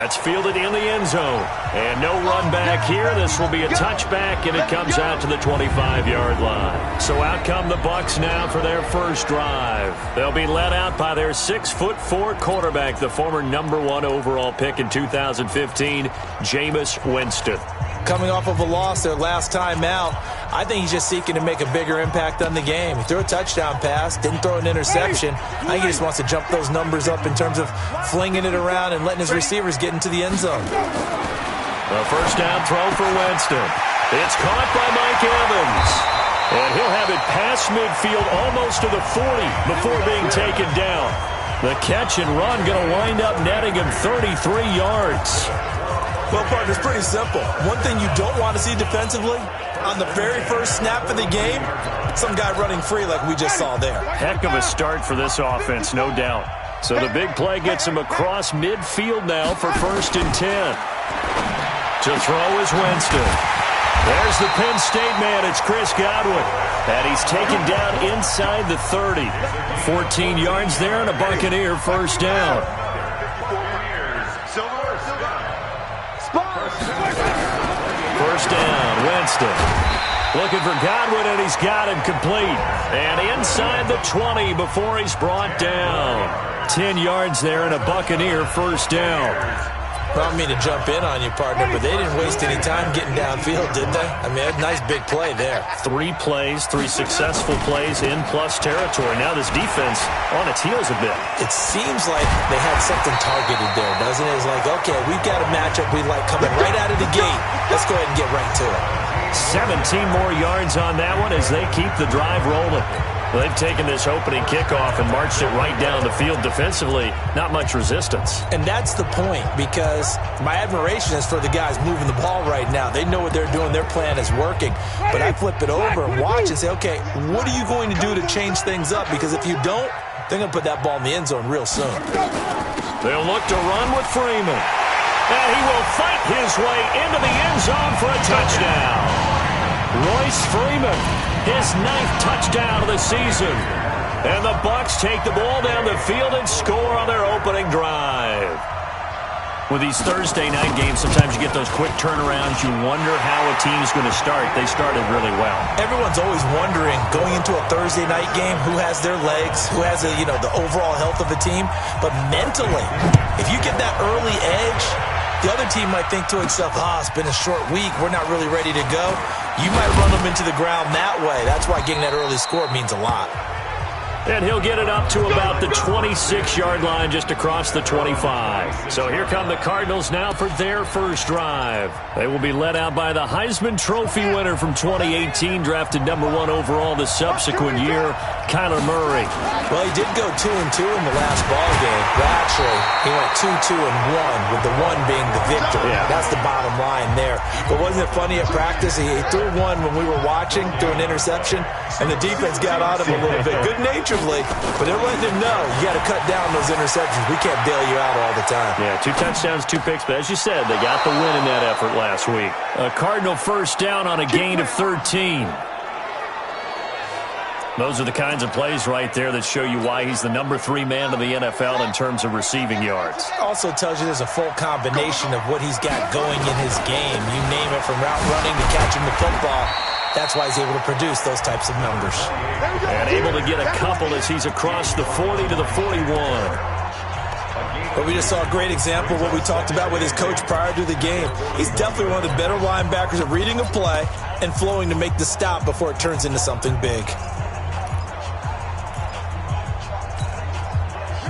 That's fielded in the end zone. And no run back here. This will be a touchback, and it comes out to the 25-yard line. So out come the Bucs now for their first drive. They'll be led out by their 6'4" quarterback, the former #1 overall pick in 2015, Jameis Winston. Coming off of a loss their last time out, I think he's just seeking to make a bigger impact on the game. He threw a touchdown pass, didn't throw an interception. I think he just wants to jump those numbers up in terms of flinging it around and letting his receivers get into the end zone. The first down throw for Winston. It's caught by Mike Evans. And he'll have it past midfield almost to the 40 before being taken down. The catch and run going to wind up netting him 33 yards. Well, partner, it's pretty simple. One thing you don't want to see defensively, on the very first snap of the game, some guy running free like we just saw there. Heck of a start for this offense, no doubt. So the big play gets him across midfield now for 1st and 10. To throw is Winston. There's the Penn State man. It's Chris Godwin. And he's taken down inside the 30. 14 yards there and a Buccaneer first down. First down, Winston. Looking for Godwin, and he's got him complete. And inside the 20 before he's brought down. 10 yards there and a Buccaneer first down. I don't mean to jump in on you, partner, but they didn't waste any time getting downfield, did they? I mean, a nice big play there. 3 plays, 3 successful plays in plus territory. Now this defense on its heels a bit. It seems like they had something targeted there, doesn't it? It's like, okay, we've got a matchup we like coming right out of the gate. Let's go ahead and get right to it. 17 more yards on that one as they keep the drive rolling. They've taken this opening kickoff and marched it right down the field defensively. Not much resistance. And that's the point, because my admiration is for the guys moving the ball right now. They know what they're doing. Their plan is working. But I flip it over and watch and say, okay, what are you going to do to change things up? Because if you don't, they're going to put that ball in the end zone real soon. They'll look to run with Freeman. And he will fight his way into the end zone for a touchdown. Royce Freeman, his 9th touchdown of the season. And the Bucs take the ball down the field and score on their opening drive. With these Thursday night games, sometimes you get those quick turnarounds. You wonder how a team's going to start. They started really well. Everyone's always wondering, going into a Thursday night game, who has their legs, who has the overall health of a team. But mentally, if you get that early edge, the other team might think to itself, it's been a short week. We're not really ready to go. You might run them into the ground that way. That's why getting that early score means a lot. And he'll get it up to about the 26-yard line, just across the 25. So here come the Cardinals now for their first drive. They will be led out by the Heisman Trophy winner from 2018, drafted #1 overall the subsequent year, Kyler Murray. Well, he did go 2-2 in the last ball game. Well, actually, he went 2-2-1, with the 1 being the victory. Yeah. That's the bottom line there. But wasn't it funny at practice? He threw one when we were watching, threw an interception, and the defense got on him a little bit. Good-naturedly, but they're letting him know, you got to cut down those interceptions. We can't bail you out all the time. Yeah, 2 touchdowns, 2 picks, but as you said, they got the win in that effort last week. A Cardinal first down on a gain of 13. Those are the kinds of plays right there that show you why he's the #3 man in the NFL in terms of receiving yards. Also tells you there's a full combination of what he's got going in his game. You name it, from route running to catching the football. That's why he's able to produce those types of numbers. And able to get a couple as he's across the 40 to the 41. But we just saw a great example of what we talked about with his coach prior to the game. He's definitely one of the better linebackers at reading a play and flowing to make the stop before it turns into something big.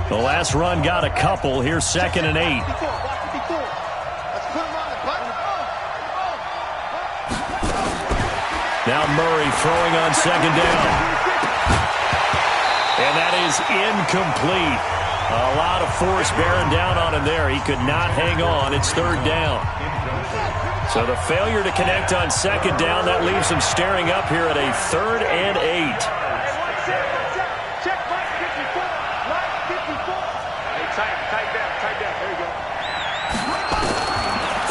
The last run got a couple. Here's 2nd and 8. Now Murray throwing on 2nd down. And that is incomplete. A lot of force bearing down on him there. He could not hang on. It's 3rd down. So the failure to connect on 2nd down, that leaves him staring up here at a 3rd and 8.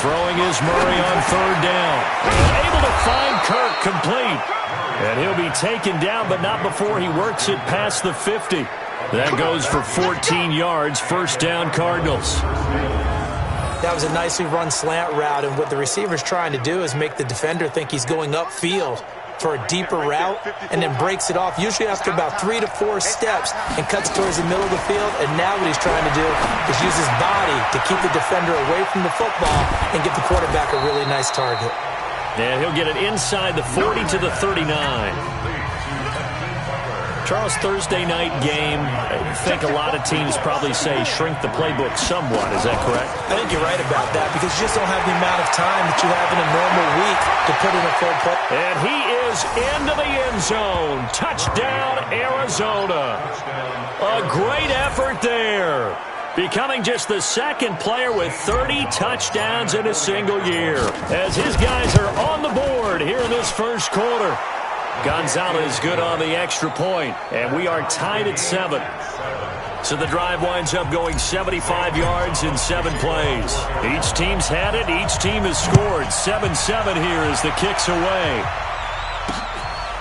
Throwing is Murray on 3rd down. And able to find Kirk complete. And he'll be taken down, but not before he works it past the 50. That goes for 14 yards. First down, Cardinals. That was a nicely run slant route, and what the receiver's trying to do is make the defender think he's going upfield for a deeper route, and then breaks it off, usually after about 3 to 4 steps, and cuts towards the middle of the field. And now what he's trying to do is use his body to keep the defender away from the football and give the quarterback a really nice target. And he'll get it inside the 40 to the 39. Charles, Thursday night game, I think a lot of teams probably say shrink the playbook somewhat. Is that correct? I think you're right about that, because you just don't have the amount of time that you have in a normal week to put in a full play. And he is into the end zone. Touchdown, Arizona. A great effort there. Becoming just the second player with 30 touchdowns in a single year, as his guys are on the board here in this first quarter. Gonzalez good on the extra point, and we are tied at 7. So the drive winds up going 75 yards in 7 plays. Each team's had it. Each team has scored. 7-7 here as the kick's away.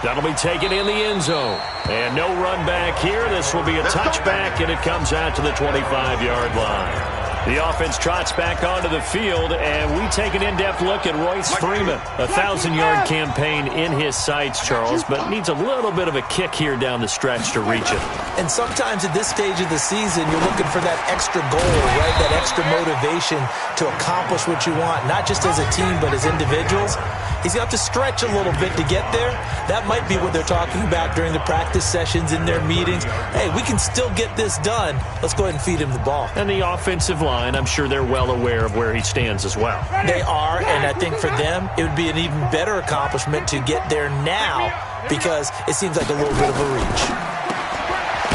That'll be taken in the end zone. And no run back here. This will be a touchback, and it comes out to the 25-yard line. The offense trots back onto the field, and we take an in-depth look at Royce Freeman. A 1,000-yard campaign in his sights, Charles, but needs a little bit of a kick here down the stretch to reach it. And sometimes at this stage of the season, you're looking for that extra goal, right? That extra motivation to accomplish what you want, not just as a team, but as individuals. He's got to stretch a little bit to get there. That might be what they're talking about during the practice sessions in their meetings. Hey, we can still get this done. Let's go ahead and feed him the ball. And the offensive line, I'm sure they're well aware of where he stands as well. They are, and I think for them, it would be an even better accomplishment to get there now, because it seems like a little bit of a reach.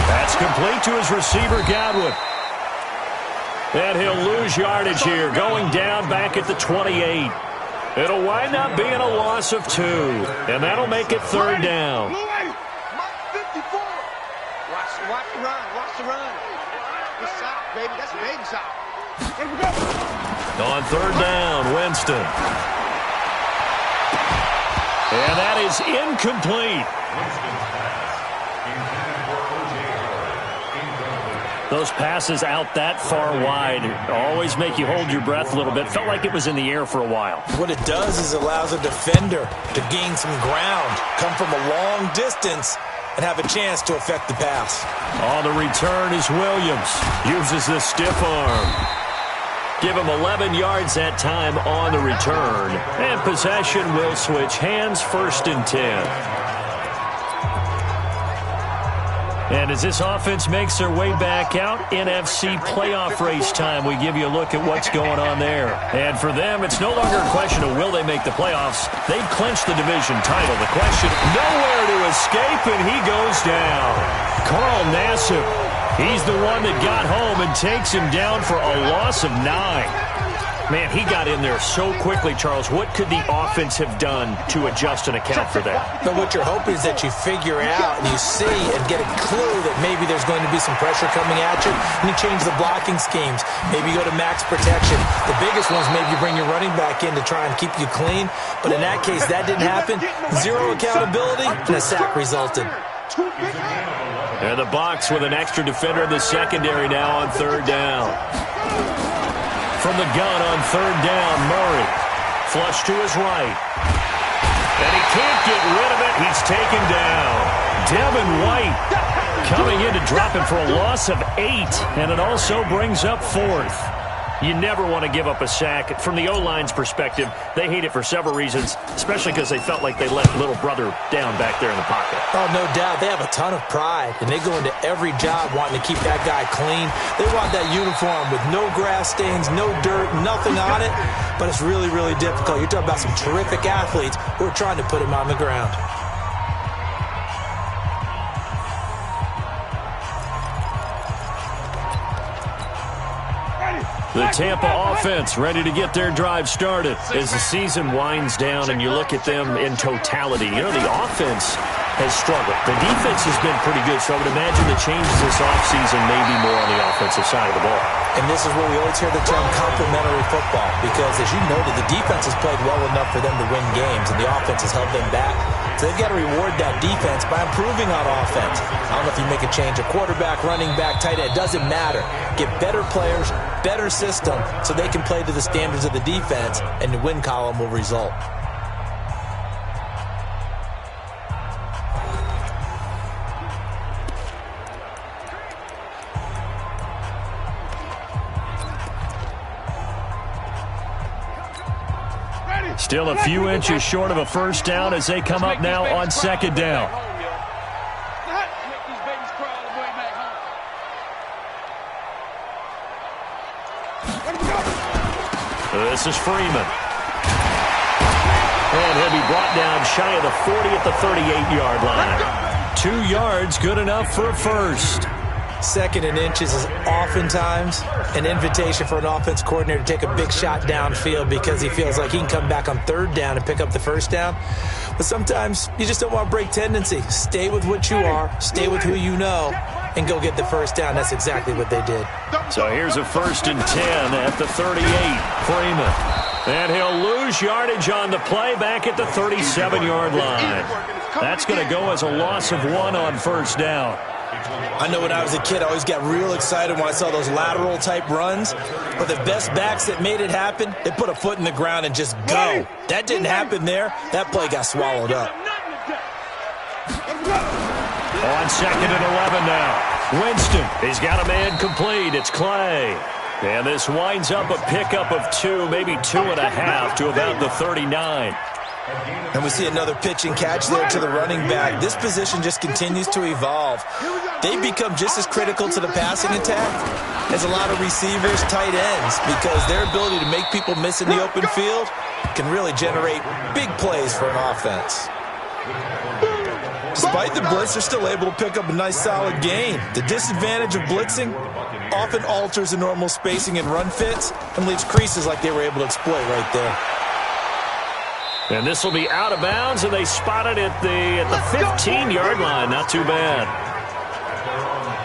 That's complete to his receiver, Godwin. And he'll lose yardage here, going down back at the 28. It'll wind up being a loss of 2, and that'll make it 3rd down. Watch the run. Watch the run. Good shot, baby. That's a baby shot. On 3rd down, Winston. And that is incomplete. Those passes out that far wide always make you hold your breath a little bit. Felt like it was in the air for a while. What it does is allows a defender to gain some ground, come from a long distance, and have a chance to affect the pass. On the return is Williams. Uses the stiff arm. Give him 11 yards that time on the return. And possession will switch hands, 1st and 10. And as this offense makes their way back out, NFC playoff race time, we give you a look at what's going on there. And for them, it's no longer a question of will they make the playoffs. They've clinched the division title. The question, nowhere to escape, and he goes down. Carl Nassib, he's the one that got home and takes him down for a loss of 9. Man, he got in there so quickly, Charles. What could the offense have done to adjust and account for that? But what you're hoping is that you figure out and you see and get a clue that maybe there's going to be some pressure coming at you, and you change the blocking schemes. Maybe you go to max protection. The biggest ones, maybe you bring your running back in to try and keep you clean. But in that case, that didn't happen. 0 accountability, and a sack resulted. And the Bucs with an extra defender in the secondary now on 3rd down. From the gun on 3rd down, Murray. Flush to his right. And he can't get rid of it. He's taken down. Devin White coming in to drop him for a loss of 8. And it also brings up 4th. You never want to give up a sack. From the O-line's perspective, they hate it for several reasons, especially because they felt like they let little brother down back there in the pocket. Oh, no doubt. They have a ton of pride, and they go into every job wanting to keep that guy clean. They want that uniform with no grass stains, no dirt, nothing on it, but it's really, really difficult. You're talking about some terrific athletes who are trying to put him on the ground. The Tampa offense ready to get their drive started as the season winds down and you look at them in totality. You know, the offense has struggled. The defense has been pretty good, so I would imagine the changes this offseason may be more on the offensive side of the ball. And this is where we always hear the term complementary football, because as you noted, the defense has played well enough for them to win games, and the offense has held them back. So they've got to reward that defense by improving on offense. I don't know if you make a change, a quarterback, running back, tight end, doesn't matter. Get better players, better system so they can play to the standards of the defense, and the win column will result. Still a few inches short of a first down as they come up now on second down. This is Freeman. And he'll be brought down shy of the 40 at the 38-yard line. 2 yards, good enough for a first. Second and inches is oftentimes an invitation for an offense coordinator to take a big shot downfield because he feels like he can come back on third down and pick up the first down. But sometimes you just don't want to break tendency. Stay with what you are, stay with who you know, and go get the first down. That's exactly what they did. So here's a 1st and 10 at the 38. Freeman. And he'll lose yardage on the play back at the 37-yard line. That's going to go as a loss of 1 on first down. I know when I was a kid, I always got real excited when I saw those lateral-type runs. But the best backs that made it happen, they put a foot in the ground and just go. That didn't happen there. That play got swallowed up. On 2nd and 11 now. Winston, he's got a man complete. It's Clay. And this winds up a pickup of 2, maybe 2.5 to about the 39. And we see another pitch and catch there to the running back. This position just continues to evolve. They've become just as critical to the passing attack as a lot of receivers, tight ends, because their ability to make people miss in the open field can really generate big plays for an offense. Despite the blitz, they're still able to pick up a nice solid gain. The disadvantage of blitzing often alters the normal spacing and run fits and leaves creases like they were able to exploit right there. And this will be out of bounds, and they spot it at the 15-yard line. Not too bad.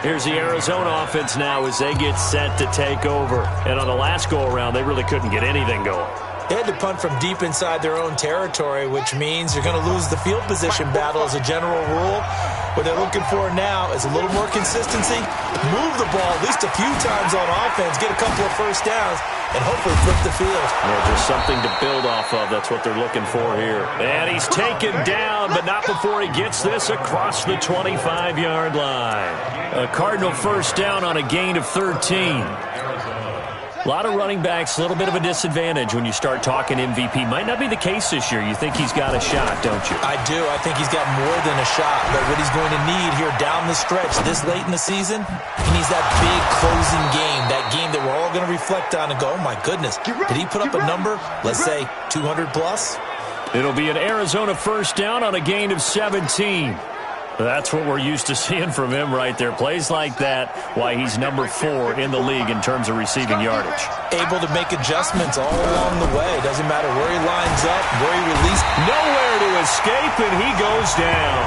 Here's the Arizona offense now as they get set to take over. And on the last go-around, they really couldn't get anything going. They had to punt from deep inside their own territory, which means you're going to lose the field position battle as a general rule. What they're looking for now is a little more consistency, move the ball at least a few times on offense, get a couple of first downs, and hopefully flip the field. Yeah, just something to build off of. That's what they're looking for here. And he's taken down, but not before he gets this across the 25-yard line. A Cardinal first down on a gain of 13. A lot of running backs, a little bit of a disadvantage when you start talking MVP. Might not be the case this year. You think he's got a shot, don't you? I do. I think he's got more than a shot. But what he's going to need here down the stretch this late in the season, he needs that big closing game, that game that we're all going to reflect on and go, oh, my goodness, did he put up a number, let's say, 200 plus? It'll be an Arizona first down on a gain of 17. That's what we're used to seeing from him right there. Plays like that, why he's number 4 in the league in terms of receiving yardage. Able to make adjustments all along the way. Doesn't matter where he lines up, where he releases. Nowhere to escape, and he goes down.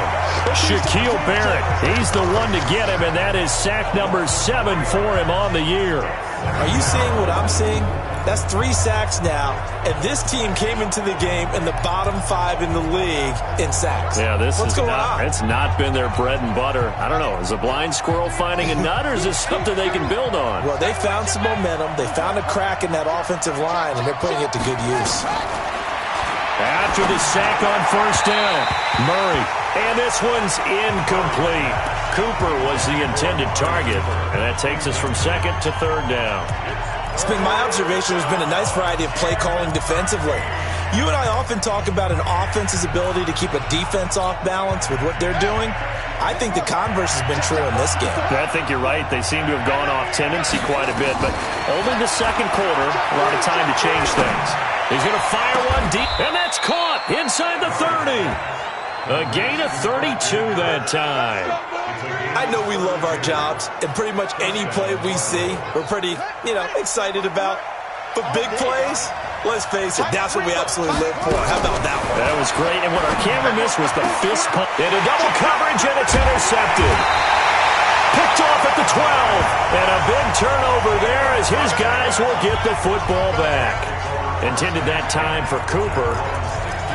Shaquille Barrett, he's the one to get him, and that is sack number 7 for him on the year. Are you seeing what I'm seeing? That's 3 sacks now, and this team came into the game in the bottom 5 in the league in sacks. Yeah, What's going on? It's not been their bread and butter. I don't know, is a blind squirrel finding a nut, or is this something they can build on? Well, they found some momentum. They found a crack in that offensive line, and they're putting it to good use. After the sack on first down, Murray, and this one's incomplete. Cooper was the intended target, and that takes us from 2nd to 3rd down. It's been my observation there's been a nice variety of play calling defensively. You and I often talk about an offense's ability to keep a defense off balance with what they're doing. I think the converse has been true in this game. I think you're right. They seem to have gone off tendency quite a bit, but only the second quarter, a lot of time to change things. He's going to fire one deep, and that's caught inside the 30. A gain of 32 that time. I know we love our jobs, and pretty much any play we see, we're pretty, excited about. But big plays, let's face it, that's what we absolutely live for. How about that one? That was great, and what our camera missed was the fist pump. Into double coverage, and it's intercepted. Picked off at the 12, and a big turnover there as his guys will get the football back. Intended that time for Cooper.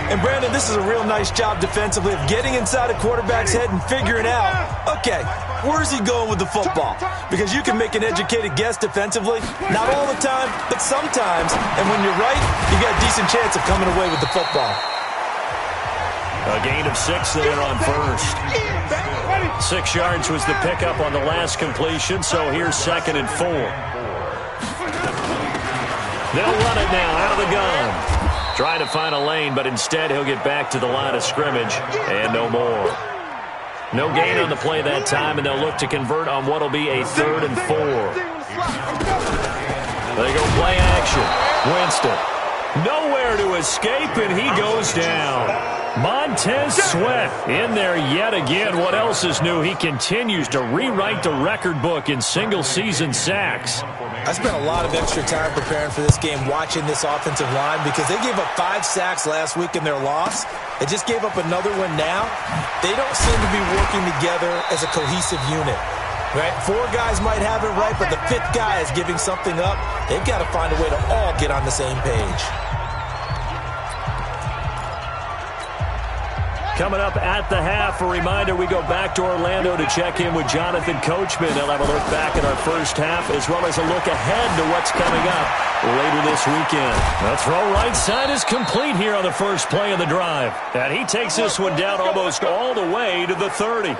And, Brandon, this is a real nice job defensively of getting inside a quarterback's head and figuring out, okay, Where's he going with the football? Because you can make an educated guess defensively. Not all the time, but sometimes. And when you're right, you got a decent chance of coming away with the football. A gain of 6 there on first. 6 yards was the pickup on the last completion, so here's 2nd and 4. They'll run it now out of the gun. Trying to find a lane, but instead he'll get back to the line of scrimmage and no more. No gain on the play that time, and they'll look to convert on what will be a 3rd and 4. They go play action. Winston. Nowhere to escape, and he goes down. Montez Sweat in there yet again. What else is new? He continues to rewrite the record book in single-season sacks. I spent a lot of extra time preparing for this game watching this offensive line because they gave up 5 sacks last week in their loss. They just gave up another one now. They don't seem to be working together as a cohesive unit. Right? 4 guys might have it right, but the 5th guy is giving something up. They've got to find a way to all get on the same page. Coming up at the half, a reminder, we go back to Orlando to check in with Jonathan Coachman. He'll have a look back at our first half as well as a look ahead to what's coming up later this weekend. The throw right side is complete here on the first play of the drive. And he takes this one down almost all the way to the 30.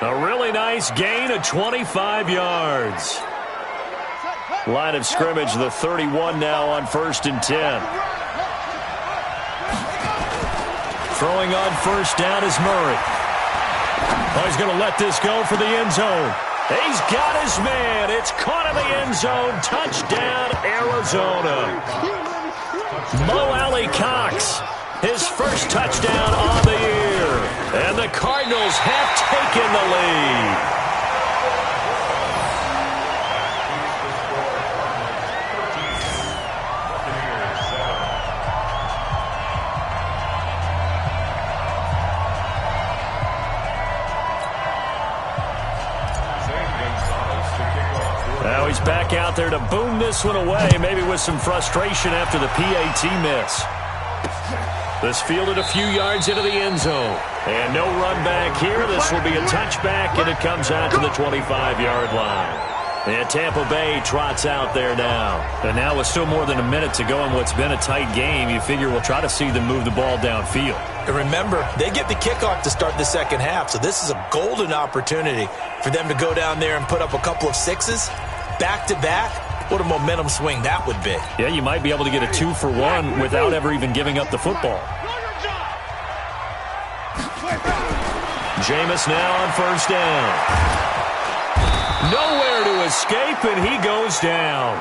A really nice gain of 25 yards. Line of scrimmage, the 31 now on 1st and 10. Throwing on first down is Murray. Oh, he's going to let this go for the end zone. He's got his man. It's caught in the end zone. Touchdown, Arizona. Mo Alley Cox, his first touchdown on the year. And the Cardinals have taken the lead. Now he's back out there to boom this one away, maybe with some frustration after the PAT miss. This fielded a few yards into the end zone. And no run back here. This will be a touchback, and it comes out to the 25-yard line. And Tampa Bay trots out there now. And now with still more than a minute to go in what's been a tight game, you figure we'll try to see them move the ball downfield. And remember, they get the kickoff to start the second half, so this is a golden opportunity for them to go down there and put up a couple of 6s. Back-to-back, what a momentum swing that would be. Yeah, you might be able to get a 2-for-1 without ever even giving up the football. Jameis now on first down. Nowhere to escape, and he goes down.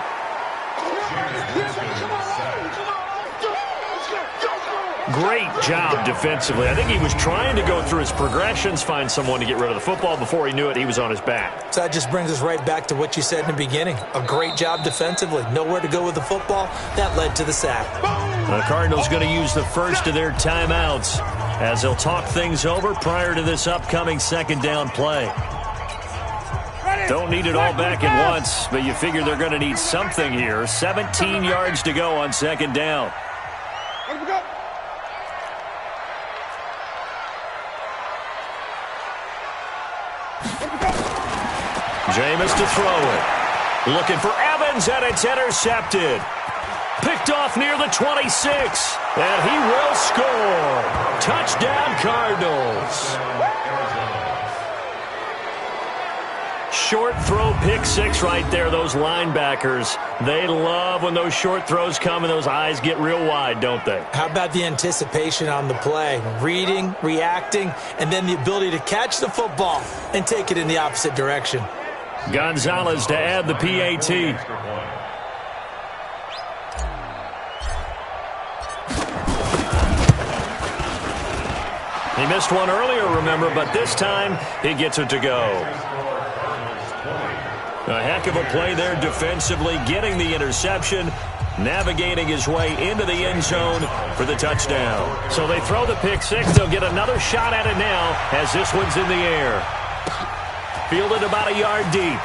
Great job defensively. I think he was trying to go through his progressions, find someone to get rid of the football. Before he knew it, he was on his back. So that just brings us right back to what you said in the beginning. A great job defensively. Nowhere to go with the football. That led to the sack. The Cardinals going to use the first of their timeouts as they'll talk things over prior to this upcoming second down play. Don't need it all back at once, but you figure they're going to need something here. 17 yards to go on second down. Jameis to throw it. Looking for Evans, and it's intercepted. Picked off near the 26, and he will score. Touchdown, Cardinals. Short throw, pick six right there. Those linebackers, they love when those short throws come and those eyes get real wide, don't they? How about the anticipation on the play? Reading, reacting, and then the ability to catch the football and take it in the opposite direction. Gonzalez to add the PAT. He missed one earlier, remember, but this time he gets it to go. A heck of a play there defensively, getting the interception, navigating his way into the end zone for the touchdown. So they throw the pick six. They'll get another shot at it now as this one's in the air. Fielded about a yard deep.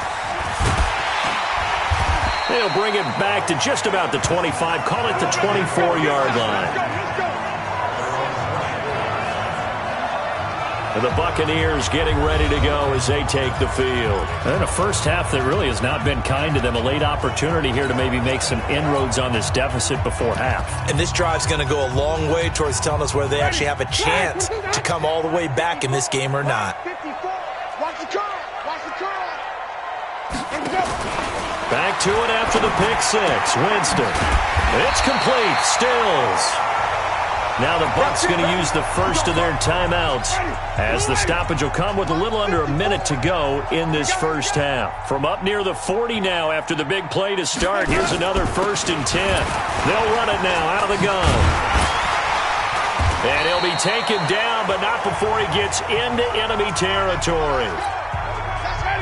They'll bring it back to just about the 25. Call it the 24-yard line. The Buccaneers getting ready to go as they take the field. And a first half that really has not been kind to them. A late opportunity here to maybe make some inroads on this deficit before half. And this drive's going to go a long way towards telling us whether they actually have a chance to come all the way back in this game or not. Watch the curl. Watch the curl. Back to it after the pick six. Winston. It's complete. Stills. Now the Bucs going to use the first of their timeouts as the stoppage will come with a little under a minute to go in this first half. From up near the 40 now after the big play to start, here's another 1st and 10. They'll run it now out of the gun. And he'll be taken down, but not before he gets into enemy territory.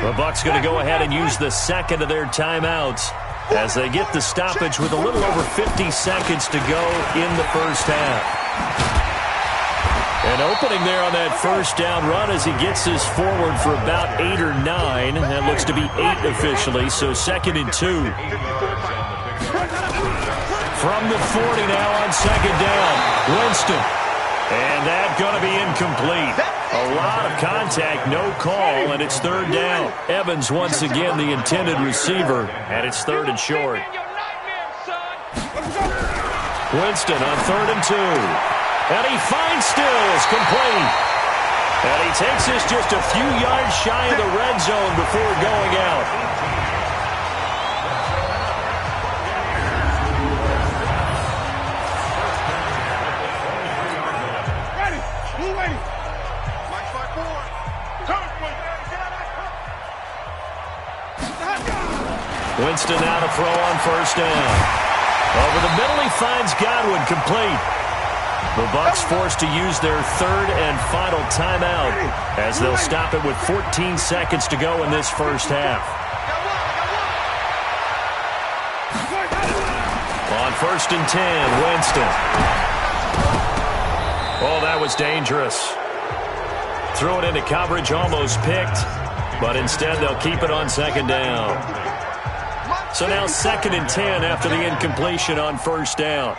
The Bucs going to go ahead and use the second of their timeouts as they get the stoppage with a little over 50 seconds to go in the first half. And opening there on that first down run as he gets this forward for about 8 or 9. That looks to be 8 officially, so 2nd and 2. From the 40 now on 2nd down. Winston. And that's going to be incomplete. A lot of contact, no call, and it's 3rd down. Evans once again the intended receiver, and it's 3rd and short. Winston on 3rd and 2. And he finds Stills, complete. And he takes this just a few yards shy of the red zone before going out. Winston now to throw on 1st down. Over the middle, he finds Godwin, complete. The Bucs forced to use their 3rd and final timeout as they'll stop it with 14 seconds to go in this first half. On 1st and 10, Winston. Oh, that was dangerous. Threw it into coverage, almost picked, but instead they'll keep it on 2nd down. So now 2nd and 10 after the incompletion on 1st down.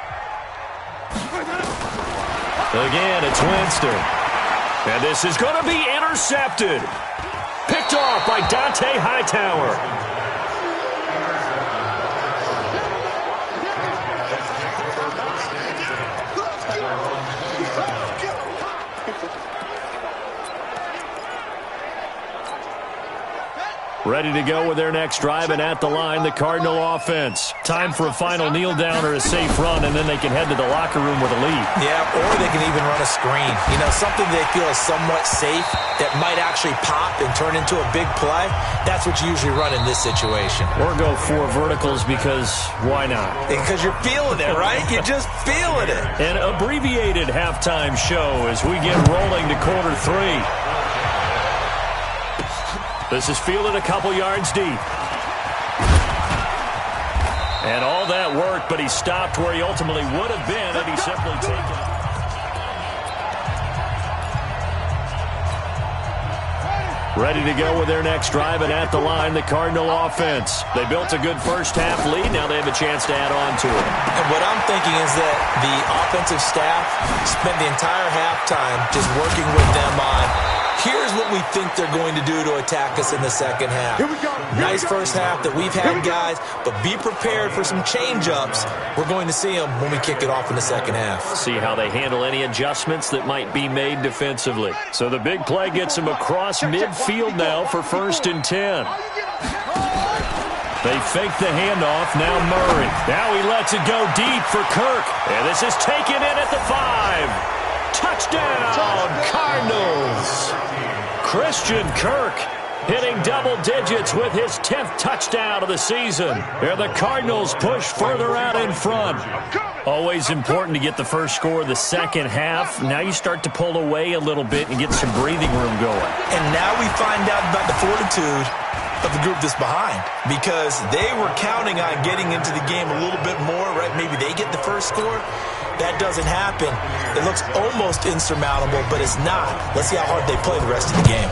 Again, it's Winston. And this is going to be intercepted. Picked off by Dante Hightower. Ready to go with their next drive, and at the line, the Cardinal offense. Time for a final kneel down or a safe run, and then they can head to the locker room with a lead. Yeah, or they can even run a screen. You know, something they feel is somewhat safe that might actually pop and turn into a big play. That's what you usually run in this situation. Or go 4 verticals because why not? Because you're feeling it, right? You're just feeling it. An abbreviated halftime show as we get rolling to quarter 3. This is fielded a couple yards deep. And all that work, but he stopped where he ultimately would have been had he simply taken it. Ready to go with their next drive, and at the line, the Cardinal offense. They built a good first half lead. Now they have a chance to add on to it. And what I'm thinking is that the offensive staff spent the entire halftime just working with them on, here's what we think they're going to do to attack us in the second half. Nice first half that we've had, guys, but be prepared for some change-ups. We're going to see them when we kick it off in the second half. See how they handle any adjustments that might be made defensively. So the big play gets them across midfield now for 1st and 10. They fake the handoff. Now Murray. Now he lets it go deep for Kirk. And this is taken in at the 5. Touchdown, Cardinals. Christian Kirk hitting double digits with his 10th touchdown of the season. And the Cardinals push further out in front. Always important to get the first score of the second half. Now you start to pull away a little bit and get some breathing room going. And now we find out about the fortitude of the group that's behind, because they were counting on getting into the game a little bit more, right? Maybe they get the first score. That doesn't happen. It looks almost insurmountable, but it's not. Let's see how hard they play the rest of the game.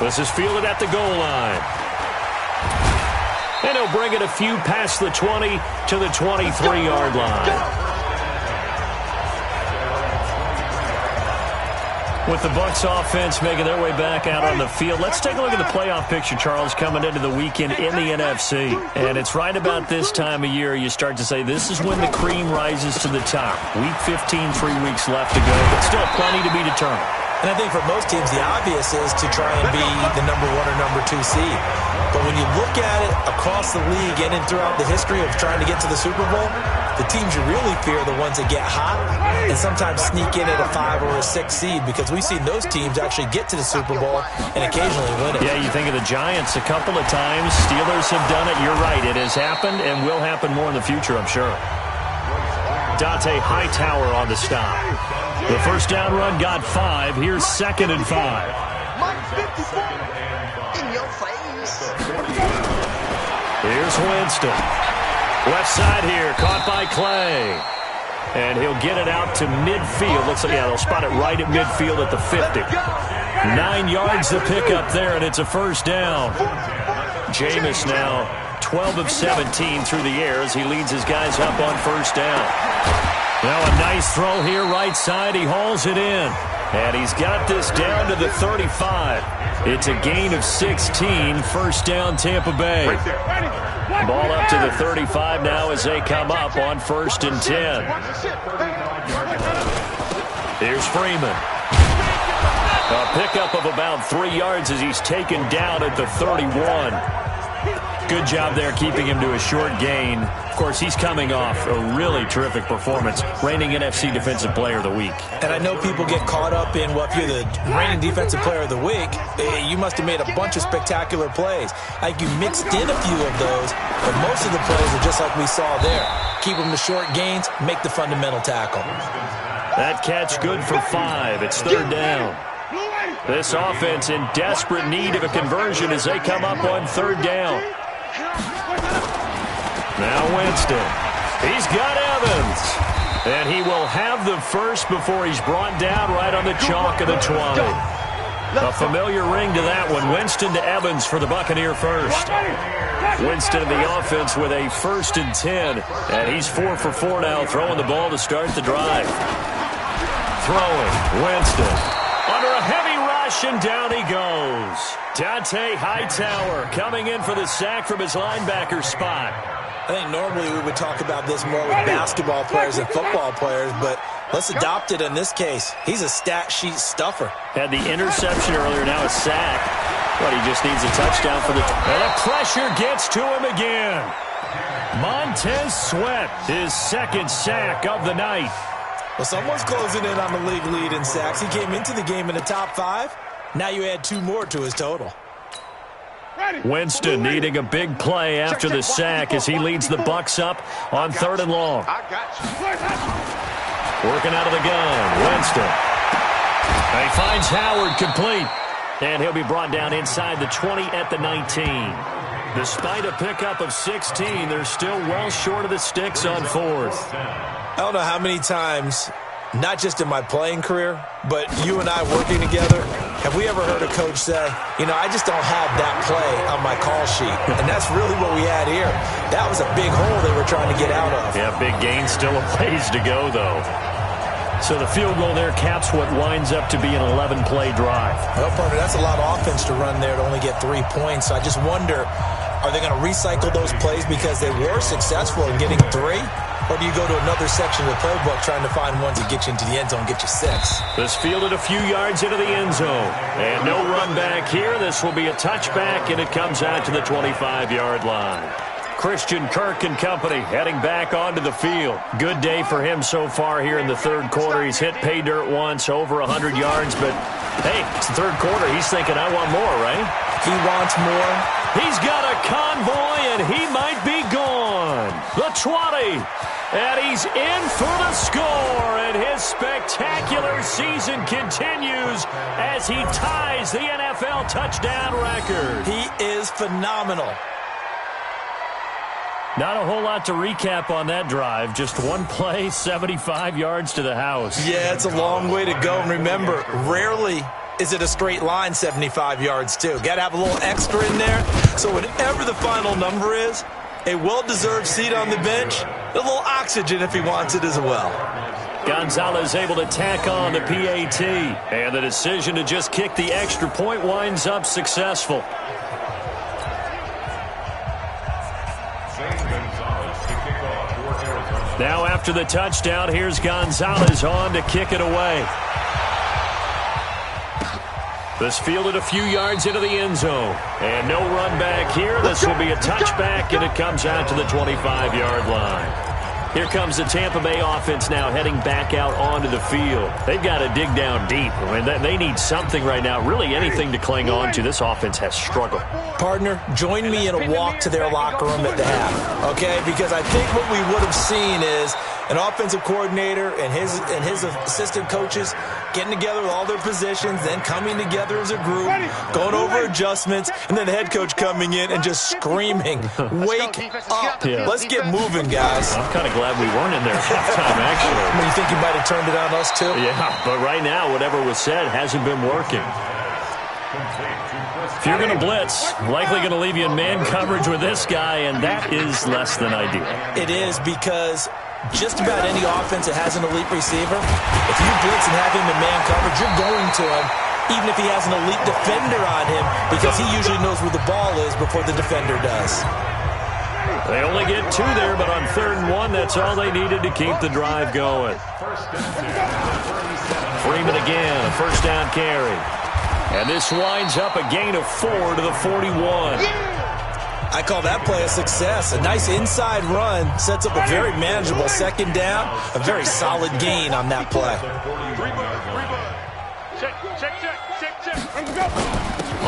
This is fielded at the goal line. And he'll bring it a few past the 20 to the 23-yard line. With the Bucs offense making their way back out on the field, let's take a look at the playoff picture, Charles, coming into the weekend in the NFC. And it's right about this time of year you start to say this is when the cream rises to the top. Week 15, 3 weeks left to go, but still plenty to be determined. And I think for most teams, the obvious is to try and be the number 1 or number 2 seed. But when you look at it across the league and throughout the history of trying to get to the Super Bowl, the teams you really fear are the ones that get hot and sometimes sneak in at a 5 or a 6 seed, because we've seen those teams actually get to the Super Bowl and occasionally win it. Yeah, you think of the Giants a couple of times. Steelers have done it. You're right. It has happened and will happen more in the future, I'm sure. Dante Hightower on the stop. The first down run got 5. Here's 2nd and 5. In your face. Here's Winston. Left side here, caught by Clay. And he'll get it out to midfield. Looks like, yeah, they'll spot it right at midfield at the 50. 9 yards to pick up there, and it's a first down. Jameis now 12 of 17 through the air as he leads his guys up on first down. Now a nice throw here, right side. He hauls it in. And he's got this down to the 35. It's a gain of 16. First down, Tampa Bay. Ball up to the 35 now as they come up on 1st and 10. Here's Freeman. A pickup of about 3 yards as he's taken down at the 31. Good job there keeping him to a short gain. Of course, he's coming off a really terrific performance, reigning NFC Defensive Player of the Week. And I know people get caught up in, well, if you're the reigning Defensive Player of the Week, you must have made a bunch of spectacular plays. Like you mixed in a few of those, but most of the plays are just like we saw there. Keep them to short gains, make the fundamental tackle. That catch good for 5. It's 3rd down. This offense in desperate need of a conversion as they come up on 3rd down. Now Winston. He's got Evans. And he will have the first before he's brought down right on the chalk of the 20. A familiar ring to that one. Winston to Evans for the Buccaneer first. Winston in the offense with a 1st and 10. And he's 4 for 4 now, throwing the ball to start the drive. Throwing. Winston. Under a heavy rush, and down he goes. Dante Hightower coming in for the sack from his linebacker spot. I think normally we would talk about this more with basketball players and football players, but let's adopt it in this case. He's a stat sheet stuffer. Had the interception earlier, now a sack. But he just needs a touchdown for the... And the pressure gets to him again. Montez Sweat, his 2nd sack of the night. Well, someone's closing in on the league lead in sacks. He came into the game in the top 5. Now you add 2 more to his total. Winston needing a big play after the sack as he leads the Bucs up on 3rd and long. Working out of the gun, Winston. He finds Howard complete. And he'll be brought down inside the 20 at the 19. Despite a pickup of 16, they're still well short of the sticks on 4th. I don't know how many times, not just in my playing career, but you and I working together, have we ever heard a coach say, you know, I just don't have that play on my call sheet. And that's really what we had here. That was a big hole they were trying to get out of. Yeah, big gain, still a ways to go, though. So the field goal there caps what winds up to be an 11-play drive. Well, partner, that's a lot of offense to run there to only get 3 points. I just wonder, are they going to recycle those plays because they were successful in getting 3? Or do you go to another section of the playbook trying to find ones that get you into the end zone, get you 6? This fielded a few yards into the end zone. And no run back here. This will be a touchback, and it comes out to the 25-yard line. Christian Kirk and company heading back onto the field. Good day for him so far here in the 3rd quarter. He's hit pay dirt once, over 100 yards. But, hey, it's the 3rd quarter. He's thinking, I want more, right? He wants more. He's got a convoy, and he might be gone. The 20. And he's in for the score, and his spectacular season continues as he ties the NFL touchdown record. He is phenomenal. Not a whole lot to recap on that drive. Just one play, 75 yards to the house. Yeah, it's a long way to go. And remember, rarely is it a straight line 75 yards, too. Got to have a little extra in there. So whatever the final number is, a well-deserved seat on the bench, a little oxygen if he wants it as well. Gonzalez able to tack on the PAT. And the decision to just kick the extra point winds up successful. Now after the touchdown, here's Gonzalez on to kick it away. This fielded a few yards into the end zone. And no run back here. This will be a touchback, and it comes out to the 25-yard line. Here comes the Tampa Bay offense now heading back out onto the field. They've got to dig down deep. I mean, they need something right now, really anything to cling on to. This offense has struggled. Partner, join me in a walk to their locker room at the half, okay? Because I think what we would have seen is an offensive coordinator and his assistant coaches getting together with all their positions, then coming together as a group, going over adjustments, and then the head coach coming in and just screaming, "Wake up. Yeah. Let's get moving, guys." I'm kind of glad we weren't in there at halftime, actually. You think you might have turned it on us, too? Yeah, but right now, whatever was said hasn't been working. If you're going to blitz, likely going to leave you in man coverage with this guy, and that is less than ideal. It is, because just about any offense that has an elite receiver, if you blitz and have him in man coverage, you're going to him, even if he has an elite defender on him, because he usually knows where the ball is before the defender does. They only get 2 there, but on 3rd and 1, that's all they needed to keep the drive going. Freeman again, a first down carry. And this winds up a gain of 4 to the 41. I call that play a success. A nice inside run sets up a very manageable 2nd down. A very solid gain on that play.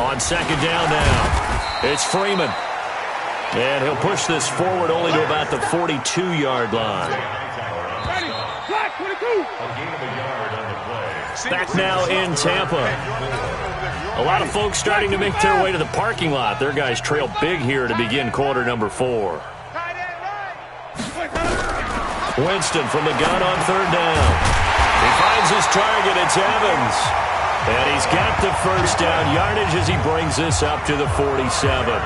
On 2nd down now, it's Freeman. And he'll push this forward only to about the 42-yard line. Back now in Tampa. A lot of folks starting to make their way to the parking lot. Their guys trail big here to begin quarter number 4. Winston from the gun on 3rd down. He finds his target. It's Evans. And he's got the first down yardage as he brings this up to the 47.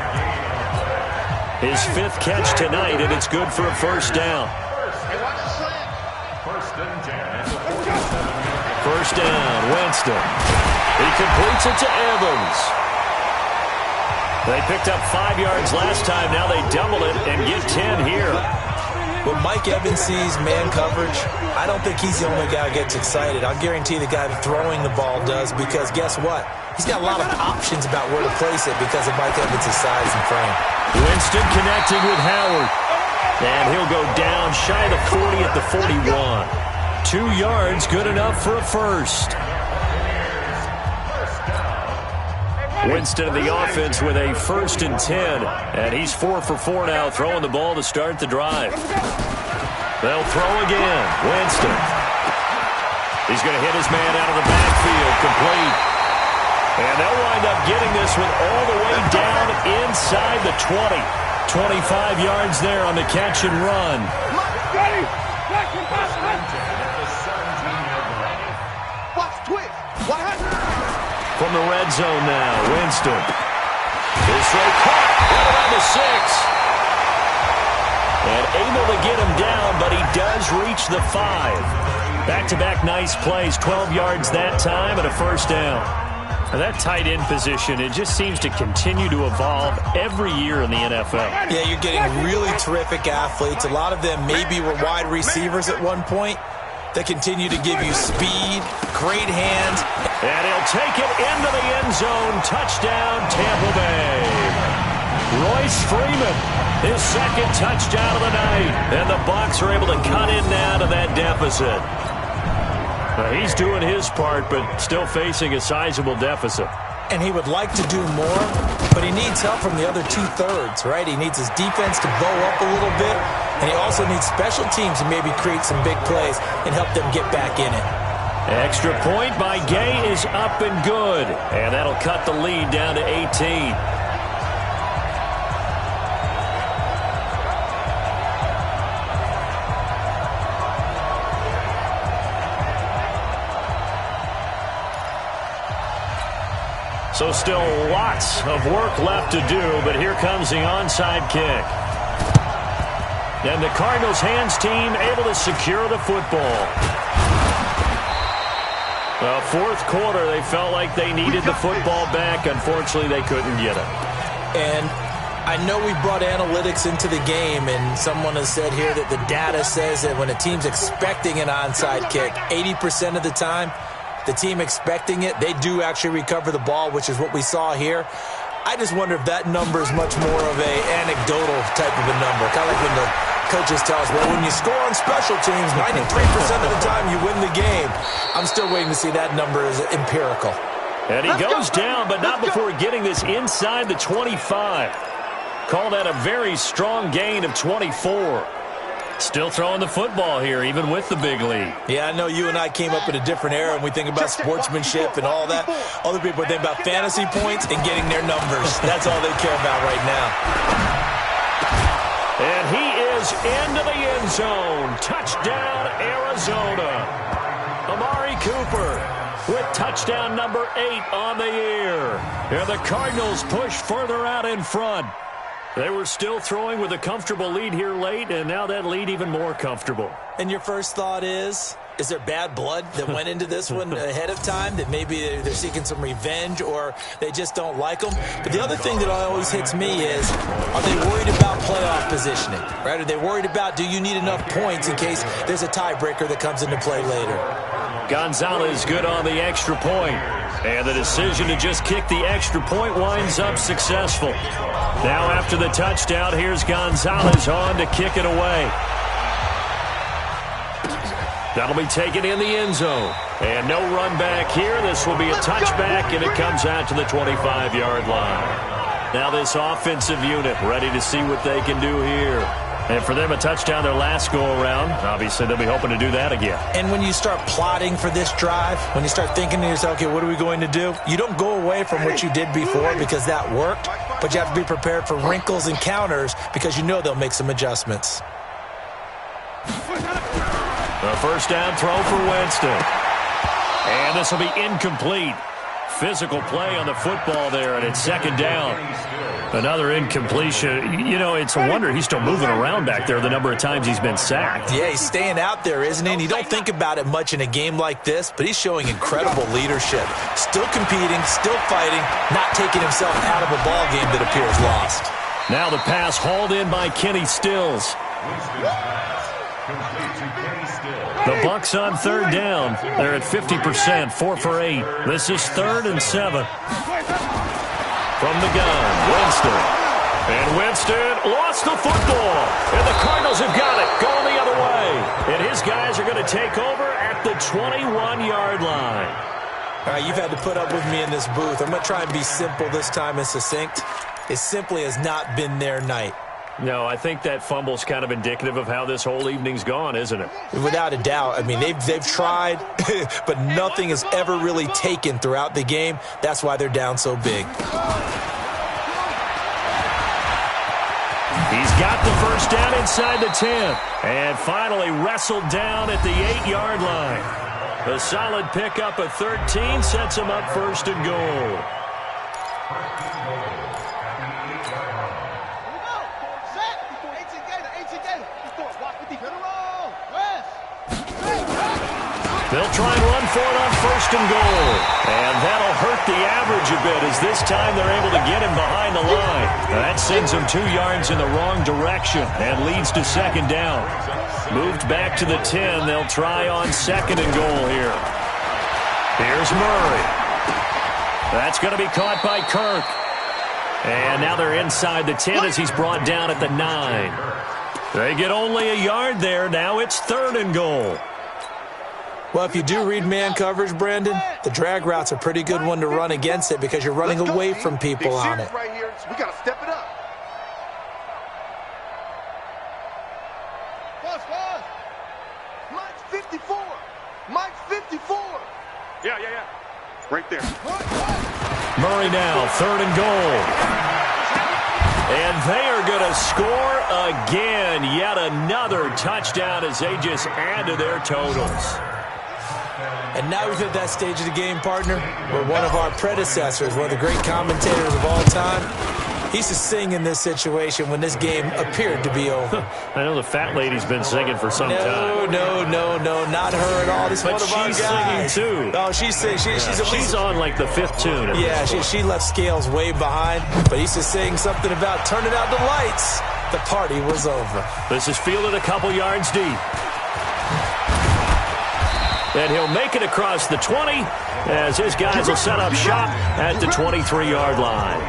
His 5th catch tonight, and it's good for a first down. First down, Winston. He completes it to Evans. They picked up 5 yards last time. Now they double it and get 10 here. When Mike Evans sees man coverage, I don't think he's the only guy who gets excited. I'll guarantee the guy throwing the ball does, because guess what? He's got a lot of options about where to place it because of Mike Evans' size and frame. Winston connecting with Howard. And he'll go down shy of the 40 at the 41. 2 yards, good enough for a first. Winston in the offense with a 1st and 10. And he's 4 for 4 now, throwing the ball to start the drive. They'll throw again. Winston. He's going to hit his man out of the backfield, complete. And they'll wind up getting this one all the way down inside the 20. 25 yards there on the catch and run. From the red zone now, Winston. His throw caught right around the 6. And able to get him down, but he does reach the 5. Back-to-back nice plays, 12 yards that time and a first down. Now that tight end position, it just seems to continue to evolve every year in the NFL. Yeah, you're getting really terrific athletes. A lot of them maybe were wide receivers at one point. They continue to give you speed, great hands. And he'll take it into the end zone. Touchdown, Tampa Bay. Royce Freeman, his 2nd touchdown of the night. And the Bucs are able to cut in now to that deficit. Now, he's doing his part, but still facing a sizable deficit. And he would like to do more, but he needs help from the other 2/3, right? He needs his defense to bow up a little bit, and he also needs special teams to maybe create some big plays and help them get back in it. Extra point by Gay is up and good, and that'll cut the lead down to 18. So still lots of work left to do, but here comes the onside kick. And the Cardinals hands team able to secure the football. Fourth quarter, they felt like they needed the football back. Unfortunately, they couldn't get it. And I know we brought analytics into the game, and someone has said here that the data says that when a team's expecting an onside kick, 80% of the time, the team expecting it, they do actually recover the ball, which is what we saw here. I just wonder if that number is much more of a anecdotal type of a number. Kind of like when the coaches tell us, well, when you score on special teams, 93% of the time you win the game. I'm still waiting to see that number as empirical. And he goes down, but not before getting this inside the 25. Call that a very strong gain of 24. Still throwing the football here, even with the big lead. Yeah, I know you and I came up in a different era, and we think about sportsmanship and all that. Other people think about fantasy points and getting their numbers. That's all they care about right now. And he is into the end zone. Touchdown, Arizona. Amari Cooper with touchdown number 8 on the year. And the Cardinals push further out in front. They were still throwing with a comfortable lead here late, and now that lead even more comfortable. And your first thought is there bad blood that went into this one ahead of time, that maybe they're seeking some revenge or they just don't like them? But the other thing that always hits me is, are they worried about playoff positioning? Right? Are they worried about, do you need enough points in case there's a tiebreaker that comes into play later? Gonzalez good on the extra point. And the decision to just kick the extra point winds up successful. Now after the touchdown, here's Gonzalez on to kick it away. That'll be taken in the end zone. And no run back here. This will be a touchback, and it comes out to the 25-yard line. Now this offensive unit ready to see what they can do here. And for them, a touchdown their last go-around. Obviously, they'll be hoping to do that again. And when you start plotting for this drive, when you start thinking to yourself, okay, what are we going to do? You don't go away from what you did before because that worked, but you have to be prepared for wrinkles and counters because you know they'll make some adjustments. The first down throw for Winston. And this will be incomplete. Physical play on the football there, and it's second down. Another incompletion. You know, it's a wonder he's still moving around back there the number of times he's been sacked. Yeah, he's staying out there, isn't he? And you don't think about it much in a game like this, but he's showing incredible leadership. Still competing, still fighting, not taking himself out of a ball game that appears lost. Now the pass hauled in by Kenny Stills. The Bucs on third down. They're at 50%, 4 for 8. This is 3rd and 7. From the gun, Winston. And Winston lost the football. And the Cardinals have got it, going the other way. And his guys are going to take over at the 21-yard line. All right, you've had to put up with me in this booth. I'm going to try and be simple this time and succinct. It simply has not been their night. No, I think that fumble's kind of indicative of how this whole evening's gone, isn't it? Without a doubt. I mean, they've tried, but nothing has ever really taken throughout the game. That's why they're down so big. He's got the first down inside the 10. And finally wrestled down at the 8-yard line. A solid pickup of 13 sets him up 1st and goal. They'll try and run for it on 1st and goal. And that'll hurt the average a bit as this time they're able to get him behind the line. That sends him 2 yards in the wrong direction and leads to 2nd down. Moved back to the 10. They'll try on 2nd and goal here. Here's Murray. That's going to be caught by Kirk. And now they're inside the 10 as he's brought down at the 9. They get only a yard there. Now it's 3rd and goal. Well, if you do read man coverage, Brandon, the drag route's a pretty good one to run against it because you're running away from people on it. Right here. We got to step it up. Pause. Mike's 54. Mike's 54. Yeah. Right there. Murray now, 3rd and goal. And they are going to score again. Yet another touchdown as they just add to their totals. And now we've hit that stage of the game, partner, where one of our predecessors, one of the great commentators of all time, He used to sing in this situation when this game appeared to be over. I know the fat lady's been singing for some time. No, not her at all. This is one of our guys. But she's singing, too. Oh, she's singing. She's on, like, the 5th tune. Yeah, she left Scales way behind. But he used to sing something about turning out the lights. The party was over. This is fielded a couple yards deep. And he'll make it across the 20 as his guys will set up shop at the 23-yard line.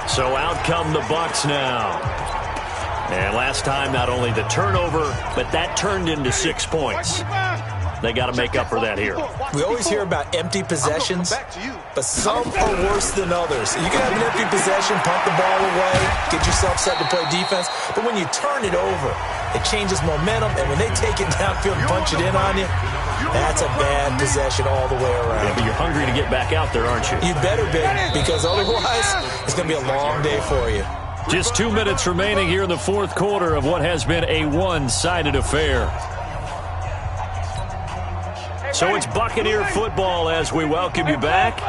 So out come the Bucs now. And last time, not only the turnover, but that turned into 6 points. They got to make up for that here. We always hear about empty possessions, but some are worse than others. You can have an empty possession, pump the ball away, get yourself set to play defense, but when you turn it over, it changes momentum, and when they take it downfield and punch it in on you, that's a bad possession all the way around. Yeah, but you're hungry to get back out there, aren't you? You better be, because otherwise, it's going to be a long day for you. Just 2 minutes remaining here in the fourth quarter of what has been a one-sided affair. So it's Buccaneer football as we welcome you back.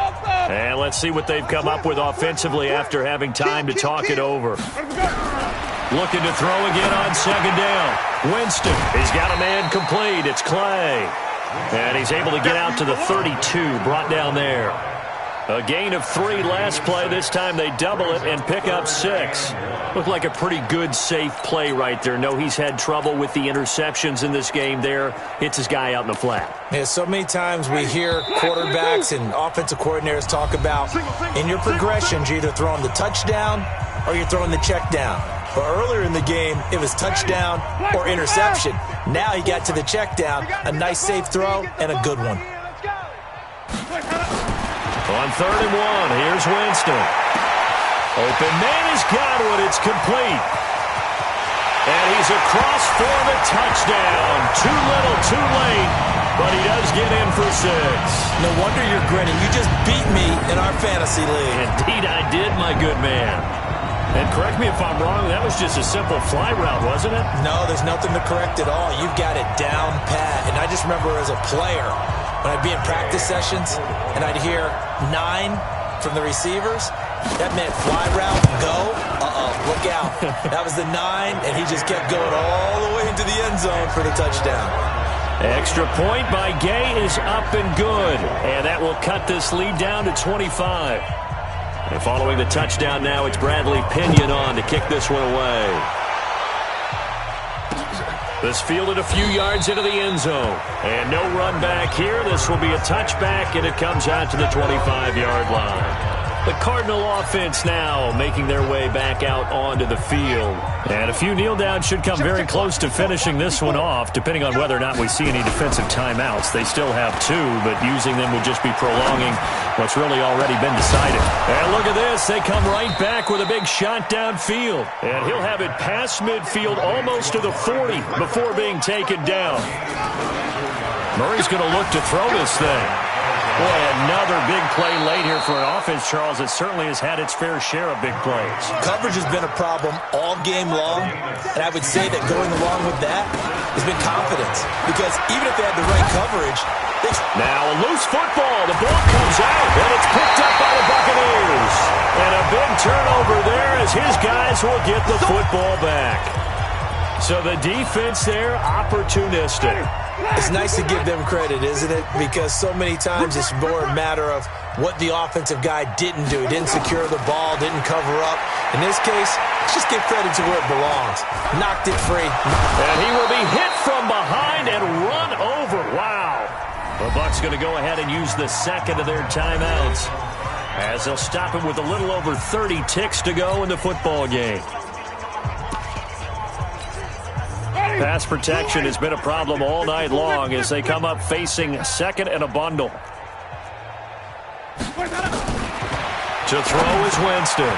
And let's see what they've come up with offensively after having time to talk it over. Looking to throw again on second down. Winston, he's got a man complete. It's Clay. And he's able to get out to the 32, brought down there. A gain of 3 last play. This time they double it and pick up 6. Looked like a pretty good, safe play right there. No, he's had trouble with the interceptions in this game there. Hits his guy out in the flat. Yeah, so many times we hear quarterbacks and offensive coordinators talk about in your progressions, you're either throwing the touchdown or you're throwing the check down. But earlier in the game, it was touchdown or interception. Now he got to the check down, a nice safe throw, and a good one. On 3rd and 1, here's Winston. Open man has got one. It's complete. And he's across for the touchdown. Too little, too late, but he does get in for 6. No wonder you're grinning. You just beat me in our fantasy league. Indeed I did, my good man. And correct me if I'm wrong, that was just a simple fly route, wasn't it? No, there's nothing to correct at all. You've got it down pat. And I just remember as a player, when I'd be in practice sessions and I'd hear 9 from the receivers, that meant fly route, go, look out. That was the 9, and he just kept going all the way into the end zone for the touchdown. Extra point by Gay is up and good, and that will cut this lead down to 25. And following the touchdown now, it's Bradley Pinion on to kick this one away. This fielded a few yards into the end zone. And no run back here. This will be a touchback, and it comes out to the 25-yard line. The Cardinal offense now making their way back out onto the field. And a few kneel downs should come very close to finishing this one off, depending on whether or not we see any defensive timeouts. They still have 2, but using them would just be prolonging what's really already been decided. And look at this. They come right back with a big shot downfield. And he'll have it past midfield almost to the 40 before being taken down. Murray's going to look to throw this thing. Boy, another big play late here for an offense, Charles, that certainly has had its fair share of big plays. Coverage has been a problem all game long, and I would say that going along with that has been confidence. Because even if they had the right coverage, now a loose football. The ball comes out, and it's picked up by the Buccaneers. And a big turnover there as his guys will get the football back. So the defense there, opportunistic. It's nice to give them credit, isn't it? Because so many times it's more a matter of what the offensive guy didn't do. He didn't secure the ball, didn't cover up. In this case, let's just give credit to where it belongs. Knocked it free. And he will be hit from behind and run over. Wow. The Bucs going to go ahead and use the second of their timeouts as they'll stop him with a little over 30 ticks to go in the football game. Pass protection has been a problem all night long as they come up facing second and a bundle. To throw is Winston.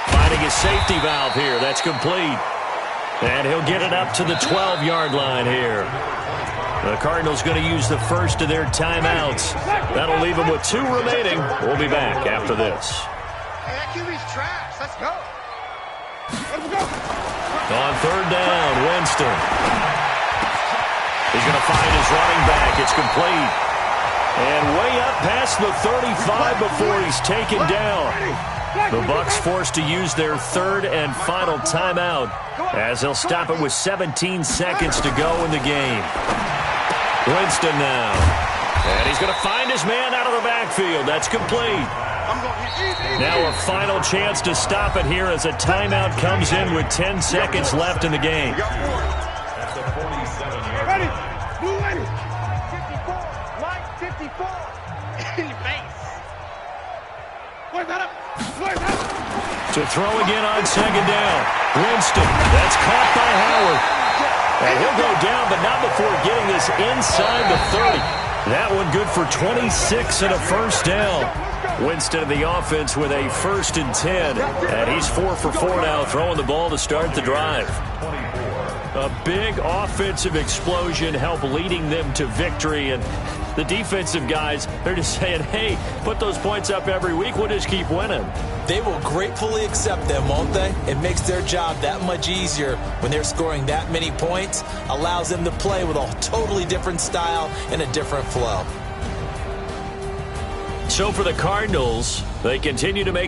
Finding his safety valve here. That's complete. And he'll get it up to the 12-yard line here. The Cardinals going to use the first of their timeouts. That'll leave them with 2 remaining. We'll be back after this. Hey, that QB's trash. Let's go. On 3rd down, Winston. He's going to find his running back. It's complete. And way up past the 35 before he's taken down. The Bucs forced to use their third and final timeout as they'll stop it with 17 seconds to go in the game. Winston now. And he's going to find his man out of the backfield. That's complete. Now a final chance to stop it here as a timeout comes in with 10 seconds left in the game. Ready. Blue ready. 54. Line 54. In your face. Where's that up? Where's that up? To throw again on second down. Winston. That's caught by Howard. And he'll go down, but not before getting this inside the 30. That one good for 26 and a first down. Winston of the offense with a 1st and 10. And he's 4 for 4 now, throwing the ball to start the drive. A big offensive explosion helped leading them to victory. And the defensive guys, they're just saying, hey, put those points up every week. We'll just keep winning. They will gratefully accept them, won't they? It makes their job that much easier when they're scoring that many points. Allows them to play with a totally different style and a different flow. So for the Cardinals, they continue to make